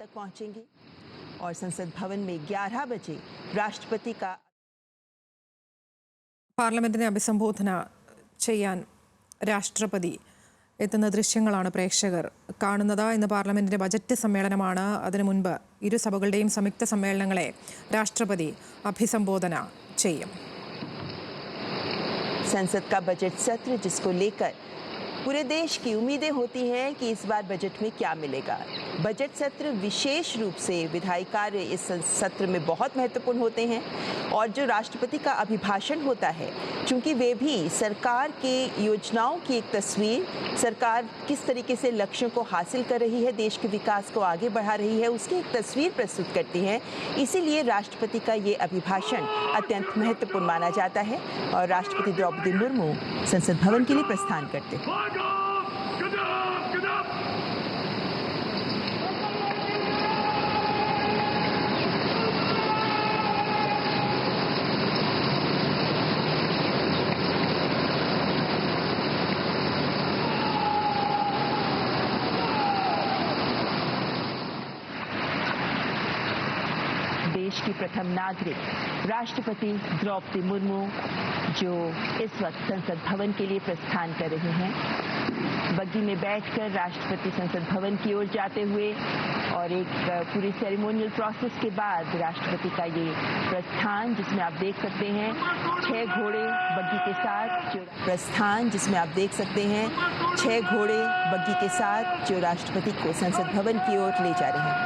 तक पहुंचेंगी और संसद भवन में 11 बजे राष्ट्रपति का പാർലമെന്റിനെ അഭിസംബോധന ചെയ്യാൻ രാഷ്ട്രപതി എത്തുന്ന ദൃശ്യങ്ങളാണ് പ്രേക്ഷകർ കാണുന്നത്. ഇന്ന് പാർലമെന്റിന്റെ ബജറ്റ് സമ്മേളനമാണ്. അതിനു മുൻപ് ഇരു സഭകളുടെയും സംയുക്ത സമ്മേളനങ്ങളെ രാഷ്ട്രപതി അഭിസംബോധന ചെയ്യും. संसद का बजट सत्र जिसको लेकर पूरे देश की उम्मीदें होती हैं कि इस बार बजट में क्या मिलेगा। बजट सत्र विशेष रूप से विधायी कार्य इस सत्र में बहुत महत्वपूर्ण होते हैं और जो राष्ट्रपति का अभिभाषण होता है, चूंकि वे भी सरकार के योजनाओं की एक तस्वीर, सरकार किस तरीके से लक्ष्यों को हासिल कर रही है, देश के विकास को आगे बढ़ा रही है, उसकी एक तस्वीर प्रस्तुत करती हैं। इसीलिए राष्ट्रपति का ये अभिभाषण अत्यंत महत्वपूर्ण माना जाता है और राष्ट्रपति द्रौपदी मुर्मू संसद भवन के लिए प्रस्थान करते हैं। देश की प्रथम नागरिक राष्ट्रपति द्रौपदी मुर्मू जो इस वक्त संसद भवन के लिए प्रस्थान कर रहे हैं। बग्गी में बैठकर राष्ट्रपति संसद भवन की ओर जाते हुए और एक पूरी सेरेमोनियल प्रोसेस के बाद राष्ट्रपति का ये प्रस्थान, जिसमें आप देख सकते हैं 6 घोड़े बग्गी के साथ जिसमें आप देख सकते हैं 6 घोड़े बग्गी के साथ जो राष्ट्रपति को संसद भवन की ओर ले जा रहे हैं।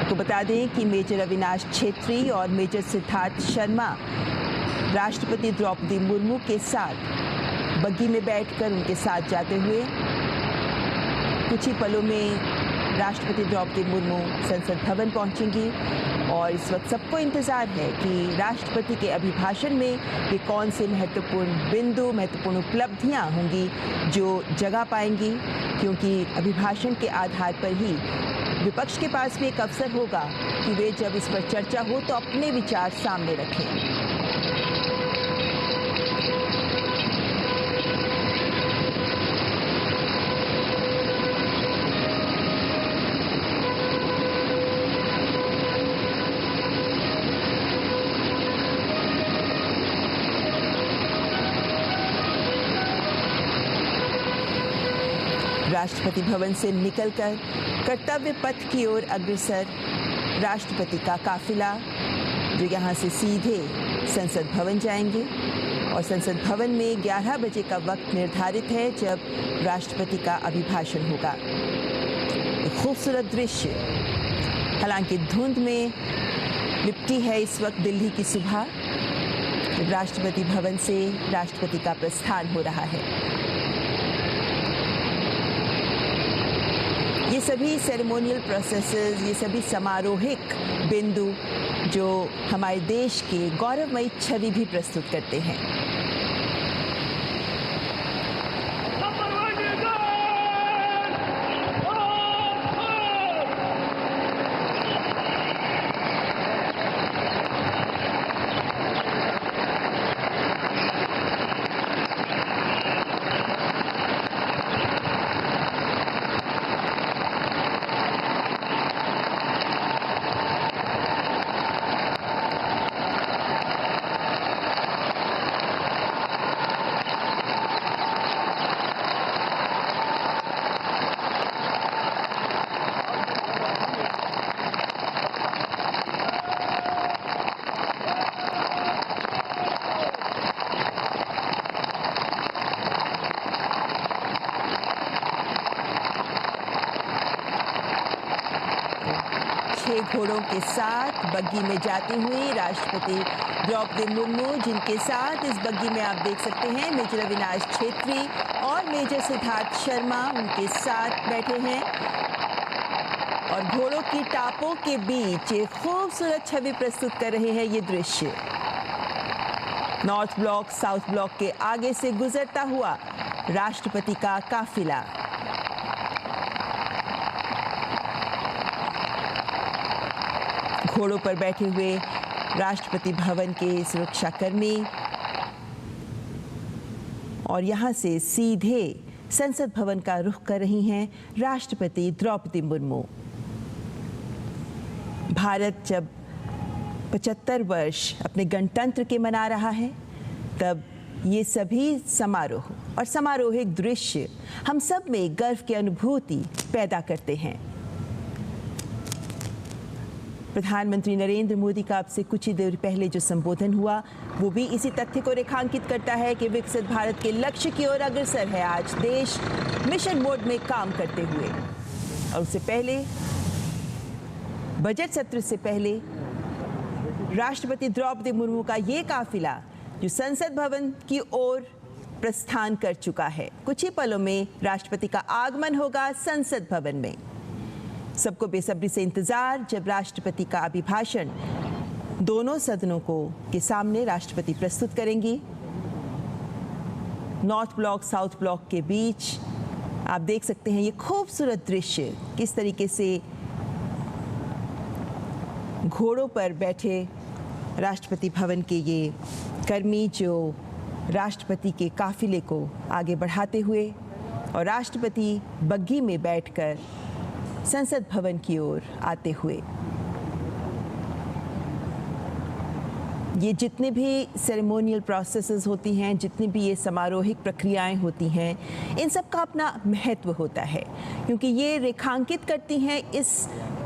तो बता दें कि मेजर अविनाश छेत्री और मेजर सिद्धार्थ शर्मा राष्ट्रपति द्रौपदी मुर्मू के साथ बग्गी में बैठकर उनके साथ जाते हुए कुछ ही पलों में राष्ट्रपति द्रौपदी मुर्मू संसद भवन पहुंचेंगी और इस वक्त सबको इंतजार है कि राष्ट्रपति के अभिभाषण में ये कौन से महत्वपूर्ण बिंदु, महत्वपूर्ण उपलब्धियां होंगी जो जगह पाएंगी, क्योंकि अभिभाषण के आधार पर ही विपक्ष के पास भी एक अवसर होगा कि वे जब इस पर चर्चा हो तो अपने विचार सामने रखें। राष्ट्रपति भवन से निकलकर कर्तव्य पथ की ओर अग्रसर राष्ट्रपति का काफिला जो यहाँ से सीधे संसद भवन जाएंगे और संसद भवन में 11 बजे का वक्त निर्धारित है जब राष्ट्रपति का अभिभाषण होगा। एक खूबसूरत दृश्य, हालांकि धुंध में लिपटी है इस वक्त दिल्ली की सुबह, जब राष्ट्रपति भवन से राष्ट्रपति का प्रस्थान हो रहा है। ये सभी सेरेमोनियल प्रोसेसेस, ये सभी समारोहिक बिंदु जो हमारे देश की गौरवमयी छवि भी प्रस्तुत करते हैं। घोड़ों के साथ बग्गी में जाती हुई राष्ट्रपति द्रौपदी मुर्मू, जिनके साथ इस बग्गी में आप देख सकते हैं मेजर अविनाश छेत्री और मेजर सिद्धार्थ शर्मा उनके साथ बैठे हैं और घोड़ों की टापों के बीच एक खूबसूरत छवि प्रस्तुत कर रहे हैं ये दृश्य। नॉर्थ ब्लॉक साउथ ब्लॉक के आगे से गुजरता हुआ राष्ट्रपति का काफिला घोड़ों पर बैठे हुए राष्ट्रपति भवन के सुरक्षाकर्मी और यहाँ से सीधे संसद भवन का रुख कर रही हैं राष्ट्रपति द्रौपदी मुर्मू। भारत जब 75 वर्ष अपने गणतंत्र के मना रहा है, तब ये सभी समारोह और समारोहिक दृश्य हम सब में गर्व की अनुभूति पैदा करते हैं। प्रधानमंत्री नरेंद्र मोदी का अब से कुछ ही देर पहले जो संबोधन हुआ, वो भी इसी तथ्य को रेखांकित करता है कि विकसित भारत के लक्ष्य की ओर अग्रसर है आज देश मिशन मोड में काम करते हुए। और उससे पहले, बजट सत्र से पहले, राष्ट्रपति द्रौपदी मुर्मू का ये काफिला जो संसद भवन की ओर प्रस्थान कर चुका है, कुछ ही पलों में राष्ट्रपति का आगमन होगा संसद भवन में। सबको बेसब्री से इंतजार, जब राष्ट्रपति का अभिभाषण दोनों सदनों के सामने राष्ट्रपति प्रस्तुत करेंगी। नॉर्थ ब्लॉक साउथ ब्लॉक के बीच आप देख सकते हैं ये खूबसूरत दृश्य, किस तरीके से घोड़ों पर बैठे राष्ट्रपति भवन के ये कर्मी जो राष्ट्रपति के काफिले को आगे बढ़ाते हुए और राष्ट्रपति बग्घी में बैठकर संसद भवन की ओर आते हुए। ये जितने भी सेरेमोनियल प्रोसेसेस होती हैं, जितनी भी ये समारोहिक प्रक्रियाएं होती हैं, इन सब का अपना महत्व होता है, क्योंकि ये रेखांकित करती हैं इस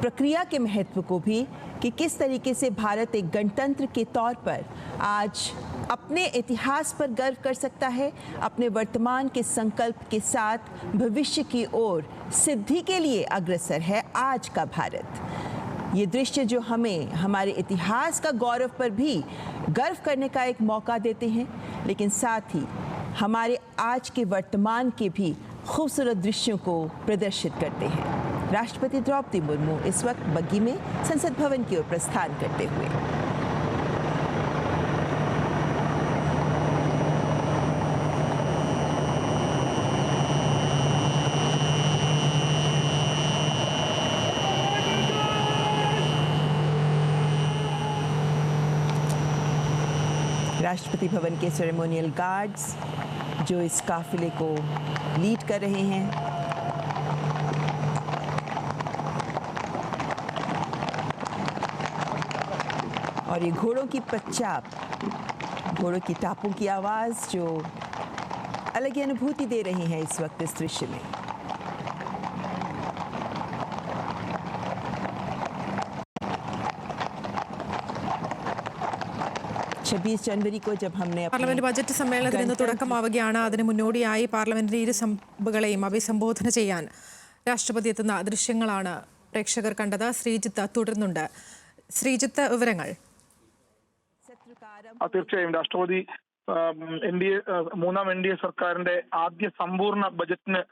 प्रक्रिया के महत्व को भी कि किस तरीके से भारत एक गणतंत्र के तौर पर आज अपने इतिहास पर गर्व कर सकता है, अपने वर्तमान के संकल्प के साथ भविष्य की ओर सिद्धि के लिए अग्रसर है आज का भारत। ये दृश्य जो हमें हमारे इतिहास का गौरव पर भी गर्व करने का एक मौका देते हैं, लेकिन साथ ही हमारे आज के वर्तमान के भी खूबसूरत दृश्यों को प्रदर्शित करते हैं। राष्ट्रपति द्रौपदी मुर्मू इस वक्त बग्घी में संसद भवन की ओर प्रस्थान करते हुए। राष्ट्रपति भवन के सेरेमोनियल गार्ड्स जो इस काफिले को लीड कर रहे हैं, और ये घोड़ों की पच्चाप, घोड़ों की टापों की आवाज़ जो अलग ही अनुभूति दे रही है इस वक्त इस दृश्य में। जनवरी को जब हमने പാർലമെന്റ് ബജറ്റ് സമ്മേളനത്തിന് ഇന്ന് തുടക്കമാവുകയാണ്. അതിന് മുന്നോടിയായി പാർലമെന്റിന്റെ ഇരു സഭകളെയും അഭിസംബോധന ചെയ്യാൻ രാഷ്ട്രപതി എത്തുന്ന ദൃശ്യങ്ങളാണ് പ്രേക്ഷകർ കണ്ടത്. ശ്രീജിത്ത് തുടരുന്നുണ്ട്. ശ്രീജിത്ത്, വിവരങ്ങൾ. തീർച്ചയായും രാഷ്ട്രപതി മൂന്നാം NDA സർക്കാരിന്റെ ആദ്യ സമ്പൂർണ്ണ ബജറ്റിന്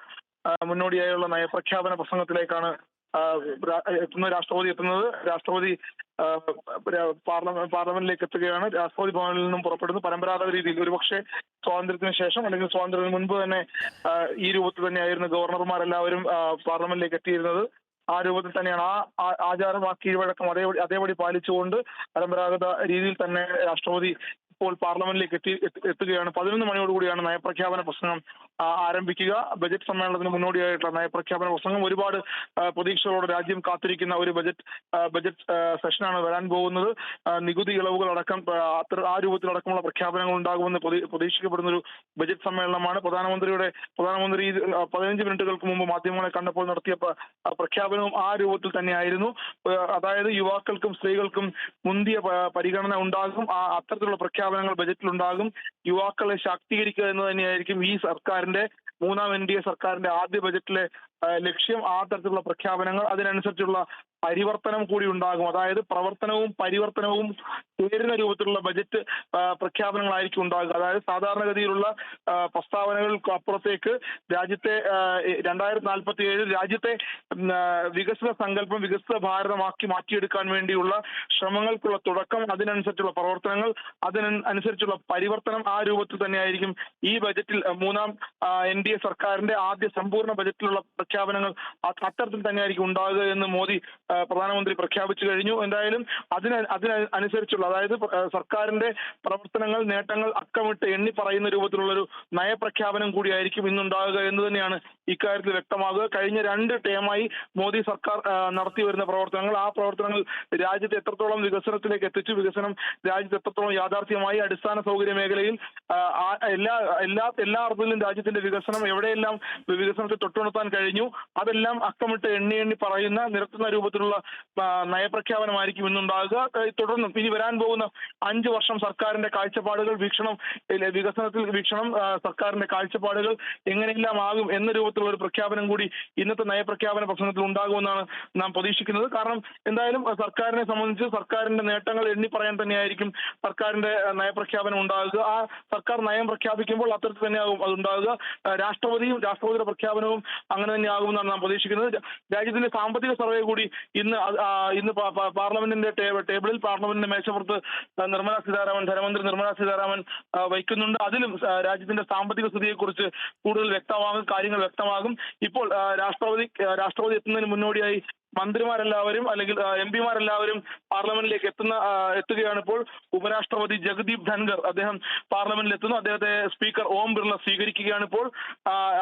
മുന്നോടിയായുള്ള നയപ്രഖ്യാപന പ്രസംഗത്തിലേക്കാണ് രാഷ്ട്രപതി എത്തുന്നത്. രാഷ്ട്രപതി പാർലമെന്റിലേക്ക് എത്തുകയാണ്. രാഷ്ട്രപതി ഭവനിൽ നിന്നും പുറപ്പെടുന്നു. പരമ്പരാഗത രീതിയിൽ ഒരുപക്ഷെ സ്വാതന്ത്ര്യത്തിന് ശേഷം അല്ലെങ്കിൽ സ്വാതന്ത്ര്യത്തിന് മുൻപ് തന്നെ ഈ രൂപത്തിൽ തന്നെയായിരുന്നു ഗവർണർമാരെല്ലാവരും പാർലമെന്റിലേക്ക് എത്തിയിരുന്നത്. ആ രൂപത്തിൽ തന്നെയാണ് ആ ആചാരം, ആ കീഴ്വഴക്കം അതേപടി പാലിച്ചുകൊണ്ട് പരമ്പരാഗത രീതിയിൽ തന്നെ രാഷ്ട്രപതി ഇപ്പോൾ പാർലമെന്റിലേക്ക് എത്തുകയാണ്. 11 മണിയോടുകൂടിയാണ് നയപ്രഖ്യാപന പ്രസംഗം ആരംഭിക്കുക. ബജറ്റ് സമ്മേളനത്തിന് മുന്നോടിയായിട്ടുള്ള നയപ്രഖ്യാപന പ്രസംഗം ഒരുപാട് പ്രതീക്ഷകളോടെ രാജ്യം കാത്തിരിക്കുന്ന ഒരു ബജറ്റ് സെഷനാണ് വരാൻ പോകുന്നത്. നികുതി ഇളവുകളടക്കം ആ രൂപത്തിലടക്കമുള്ള പ്രഖ്യാപനങ്ങൾ ഉണ്ടാകുമെന്ന് പ്രതീക്ഷിക്കപ്പെടുന്ന ഒരു ബജറ്റ് സമ്മേളനമാണ്. പ്രധാനമന്ത്രി 15 മിനിറ്റുകൾക്ക് മുമ്പ് മാധ്യമങ്ങളെ കണ്ടപ്പോൾ നടത്തിയ പ്രഖ്യാപനവും ആ രൂപത്തിൽ തന്നെയായിരുന്നു. അതായത് യുവാക്കൾക്കും സ്ത്രീകൾക്കും മുന്തിയ പരിഗണന ഉണ്ടാകും, അത്തരത്തിലുള്ള പ്രഖ്യാപനങ്ങൾ ബജറ്റിലുണ്ടാകും. യുവാക്കളെ ശാക്തീകരിക്കുക എന്ന് തന്നെയായിരിക്കും ഈ സർക്കാരിന്റെ മൂന്നാം NDA സർക്കാരിന്റെ ആദ്യ ബജറ്റിലെ ലക്ഷ്യം. ആ തരത്തിലുള്ള പ്രഖ്യാപനങ്ങൾ, അതിനനുസരിച്ചുള്ള പരിവർത്തനം കൂടി ഉണ്ടാകും. അതായത് പ്രവർത്തനവും പരിവർത്തനവും ചേരുന്ന രൂപത്തിലുള്ള ബജറ്റ് പ്രഖ്യാപനങ്ങളായിരിക്കും ഉണ്ടാകുക. അതായത് സാധാരണഗതിയിലുള്ള പ്രസ്താവനകൾക്ക് അപ്പുറത്തേക്ക് രാജ്യത്തെ 2047 രാജ്യത്തെ വികസിത സങ്കല്പം, വികസിത ഭാരതമാക്കി മാറ്റിയെടുക്കാൻ വേണ്ടിയുള്ള ശ്രമങ്ങൾക്കുള്ള തുടക്കം, അതിനനുസരിച്ചുള്ള പ്രവർത്തനങ്ങൾ, അതിനനുസരിച്ചുള്ള പരിവർത്തനം, ആ രൂപത്തിൽ തന്നെയായിരിക്കും ഈ ബജറ്റിൽ മൂന്നാം NDA സർക്കാരിന്റെ ആദ്യ സമ്പൂർണ്ണ ബജറ്റിലുള്ള പ്രഖ്യാപനങ്ങൾ അത്തരത്തിൽ തന്നെയായിരിക്കും ഉണ്ടാകുക എന്ന് മോദി പ്രധാനമന്ത്രി പ്രഖ്യാപിച്ചു കഴിഞ്ഞു. എന്തായാലും അതിനനുസരിച്ചുള്ള, അതായത് സർക്കാരിന്റെ പ്രവർത്തനങ്ങൾ, നേട്ടങ്ങൾ അക്കമിട്ട് എണ്ണി പറയുന്ന രൂപത്തിലുള്ള ഒരു നയപ്രഖ്യാപനം കൂടിയായിരിക്കും ഇന്നുണ്ടാകുക എന്ന് തന്നെയാണ് ഇക്കാര്യത്തിൽ വ്യക്തമാകുക. കഴിഞ്ഞ 2 ടേമായി മോദി സർക്കാർ നടത്തി വരുന്ന പ്രവർത്തനങ്ങൾ, ആ പ്രവർത്തനങ്ങൾ രാജ്യത്തെ എത്രത്തോളം വികസനത്തിലേക്ക് എത്തിച്ചു, വികസനം രാജ്യത്ത് എത്രത്തോളം യാഥാർത്ഥ്യമായി, അടിസ്ഥാന സൗകര്യ മേഖലയിൽ എല്ലാ അർത്ഥത്തിലും രാജ്യത്തിന്റെ വികസനം എവിടെയെല്ലാം വികസനത്തെ തൊട്ടുണർത്താൻ കഴിഞ്ഞു, അതെല്ലാം അക്കമിട്ട് എണ്ണി പറയുന്ന നിരത്തുന്ന രൂപത്തിലുള്ള നയപ്രഖ്യാപനമായിരിക്കും ഇന്നുണ്ടാകുക. തുടർന്നും ഇനി വരാൻ പോകുന്ന 5 വർഷം സർക്കാരിന്റെ കാഴ്ചപ്പാടുകൾ, വികസനത്തിൽ വീക്ഷണം, സർക്കാരിന്റെ കാഴ്ചപ്പാടുകൾ എങ്ങനെയെല്ലാം ആകും എന്ന രൂപത്തിലുള്ള ഒരു പ്രഖ്യാപനം കൂടി ഇന്നത്തെ നയപ്രഖ്യാപന പ്രസംഗത്തിൽ ഉണ്ടാകുമെന്നാണ് നാം പ്രതീക്ഷിക്കുന്നത്. കാരണം എന്തായാലും സർക്കാരിനെ സംബന്ധിച്ച് സർക്കാരിന്റെ നേട്ടങ്ങൾ എണ്ണി പറയാൻ തന്നെയായിരിക്കും സർക്കാരിന്റെ നയപ്രഖ്യാപനം ഉണ്ടാകുക. ആ സർക്കാർ നയം പ്രഖ്യാപിക്കുമ്പോൾ അത്തരത്തിൽ തന്നെയാകും അതുണ്ടാകുക. രാഷ്ട്രപതിയുടെ പ്രഖ്യാപനവും അങ്ങനെ തന്നെയാകുമെന്നാണ് നാം പ്രതീക്ഷിക്കുന്നത്. രാജ്യത്തിന്റെ സാമ്പത്തിക സർവേ കൂടി ഇന്ന് പാർലമെന്റിന്റെ ടേബിളിൽ, പാർലമെന്റിന്റെ മേശപ്പുറത്ത് ധനമന്ത്രി നിർമ്മല സീതാരാമൻ വയ്ക്കുന്നുണ്ട്. അതിലും രാജ്യത്തിന്റെ സാമ്പത്തിക സ്ഥിതിയെക്കുറിച്ച് കൂടുതൽ കാര്യങ്ങൾ വ്യക്തമാകും. ഇപ്പോൾ രാഷ്ട്രപതി എത്തുന്നതിന് മുന്നോടിയായി മന്ത്രിമാരെല്ലാവരും അല്ലെങ്കിൽ MP-മാരെല്ലാവരും പാർലമെന്റിലേക്ക് എത്തുകയാണ്. ഇപ്പോൾ ഉപരാഷ്ട്രപതി ജഗദീപ് ധൻഖർ അദ്ദേഹം പാർലമെന്റിൽ എത്തുന്നു. അദ്ദേഹത്തെ സ്പീക്കർ ഓം ബിർള സ്വീകരിക്കുകയാണ് ഇപ്പോൾ.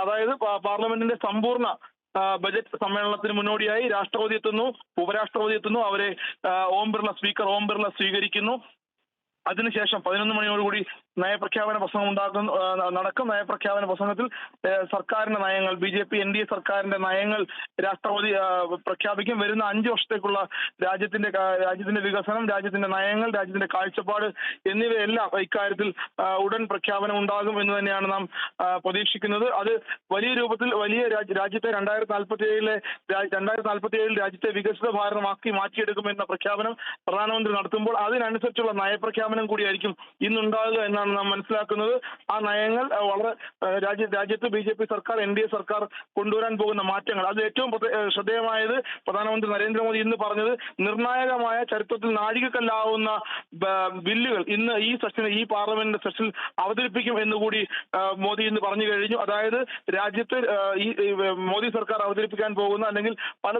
അതായത് പാർലമെന്റിന്റെ സമ്പൂർണ്ണ ബജറ്റ് സമ്മേളനത്തിന് മുന്നോടിയായി രാഷ്ട്രപതി എത്തുന്നു, ഉപരാഷ്ട്രപതി എത്തുന്നു, അവരെ സ്പീക്കർ ഓം ബിർള സ്വീകരിക്കുന്നു. അതിനുശേഷം 11 മണിയോടുകൂടി നയപ്രഖ്യാപന പ്രസംഗം നടക്കും. നയപ്രഖ്യാപന പ്രസംഗത്തിൽ സർക്കാരിന്റെ നയങ്ങൾ, BJP NDA സർക്കാരിന്റെ നയങ്ങൾ രാഷ്ട്രപതി പ്രഖ്യാപിക്കും. വരുന്ന 5 വർഷത്തേക്കുള്ള രാജ്യത്തിന്റെ വികസനം, രാജ്യത്തിന്റെ നയങ്ങൾ, രാജ്യത്തിന്റെ കാഴ്ചപ്പാട് എന്നിവയെല്ലാം ഇക്കാര്യത്തിൽ ഉടൻ പ്രഖ്യാപനം ഉണ്ടാകും എന്ന് തന്നെയാണ് നാം പ്രതീക്ഷിക്കുന്നത്. അത് വലിയ രൂപത്തിൽ രാജ്യത്തെ 2047 രാജ്യത്തെ വികസിത ഭാരതമാക്കി മാറ്റിയെടുക്കുമെന്ന പ്രഖ്യാപനം പ്രധാനമന്ത്രി നടത്തുമ്പോൾ അതിനനുസരിച്ചുള്ള നയപ്രഖ്യാപനം കൂടിയായിരിക്കും ഇന്നുണ്ടാകുക എന്നാണ് നാം മനസ്സിലാക്കുന്നത്. ആ നയങ്ങൾ വളരെ രാജ്യത്ത് BJP സർക്കാർ, NDA സർക്കാർ കൊണ്ടുവരാൻ പോകുന്ന മാറ്റങ്ങൾ, അത് ഏറ്റവും ശ്രദ്ധേയമായത് പ്രധാനമന്ത്രി നരേന്ദ്രമോദി ഇന്ന് പറഞ്ഞത്, നിർണായകമായ ചരിത്രത്തിൽ നാഴികക്കല്ലാവുന്ന ബില്ലുകൾ ഇന്ന് ഈ പാർലമെന്റ് സെഷനിൽ അവതരിപ്പിക്കും എന്നുകൂടി മോദി ഇന്ന് പറഞ്ഞു കഴിഞ്ഞു. അതായത് രാജ്യത്ത് ഈ മോദി സർക്കാർ അവതരിപ്പിക്കാൻ പോകുന്ന, അല്ലെങ്കിൽ പല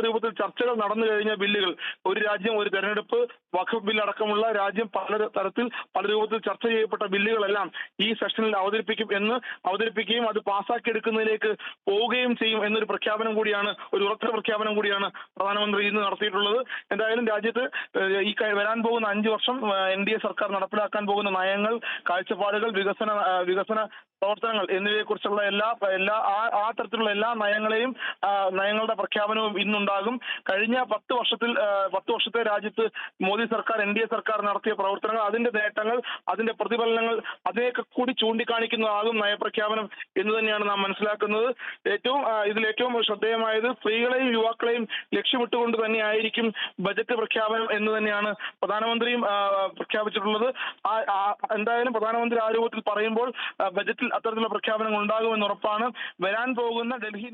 രൂപത്തിൽ ചർച്ചകൾ നടന്നു കഴിഞ്ഞ ബില്ലുകൾ, ഒരു രാജ്യം ഒരു തെരഞ്ഞെടുപ്പ്, വഖഫ് ബിൽ അടക്കമുള്ള രാജ്യം പല രൂപത്തിൽ ചർച്ച ചെയ്യപ്പെട്ട ബില്ലുകളെല്ലാം ഈ സെഷനിൽ അവതരിപ്പിക്കുകയും അത് പാസ്സാക്കിയെടുക്കുന്നതിലേക്ക് പോവുകയും ചെയ്യും എന്നൊരു പ്രഖ്യാപനം കൂടിയാണ്, ഒരു ഉറച്ച പ്രഖ്യാപനം കൂടിയാണ് പ്രധാനമന്ത്രി ഇന്ന് നടത്തിയിട്ടുള്ളത്. എന്തായാലും രാജ്യത്ത് ഈ വരാൻ പോകുന്ന 5 വർഷം NDA സർക്കാർ നടപ്പിലാക്കാൻ പോകുന്ന നയങ്ങൾ, കാഴ്ചപ്പാടുകൾ, വികസന പ്രവർത്തനങ്ങൾ എന്നിവയെക്കുറിച്ചുള്ള ആ തരത്തിലുള്ള എല്ലാ നയങ്ങളുടെ പ്രഖ്യാപനവും ഇന്നുണ്ടാകും. കഴിഞ്ഞ 10 വർഷത്തെ രാജ്യത്ത് മോദി സർക്കാർ, NDA സർക്കാർ നടത്തിയ പ്രവർത്തനങ്ങൾ, അതിന്റെ നേട്ടങ്ങൾ, അതിന്റെ പ്രതിഫലനങ്ങൾ, അതിനെയൊക്കെ കൂടി ചൂണ്ടിക്കാണിക്കുന്നതാകും നയപ്രഖ്യാപനം എന്ന് തന്നെയാണ് നാം മനസ്സിലാക്കുന്നത്. ഇതിലേറ്റവും ശ്രദ്ധേയമായത് സ്ത്രീകളെയും യുവാക്കളെയും ലക്ഷ്യമിട്ടുകൊണ്ട് തന്നെയായിരിക്കും ബജറ്റ് പ്രഖ്യാപനം എന്ന് തന്നെയാണ് പ്രധാനമന്ത്രിയും പ്രഖ്യാപിച്ചിട്ടുള്ളത്. എന്തായാലും പ്രധാനമന്ത്രി ആ രൂപത്തിൽ പറയുമ്പോൾ ബജറ്റിൽ അത്തരത്തിലുള്ള പ്രഖ്യാപനങ്ങൾ ഉണ്ടാകുമെന്ന് ഉറപ്പാണ്. വരാൻ പോകുന്ന ഡൽഹി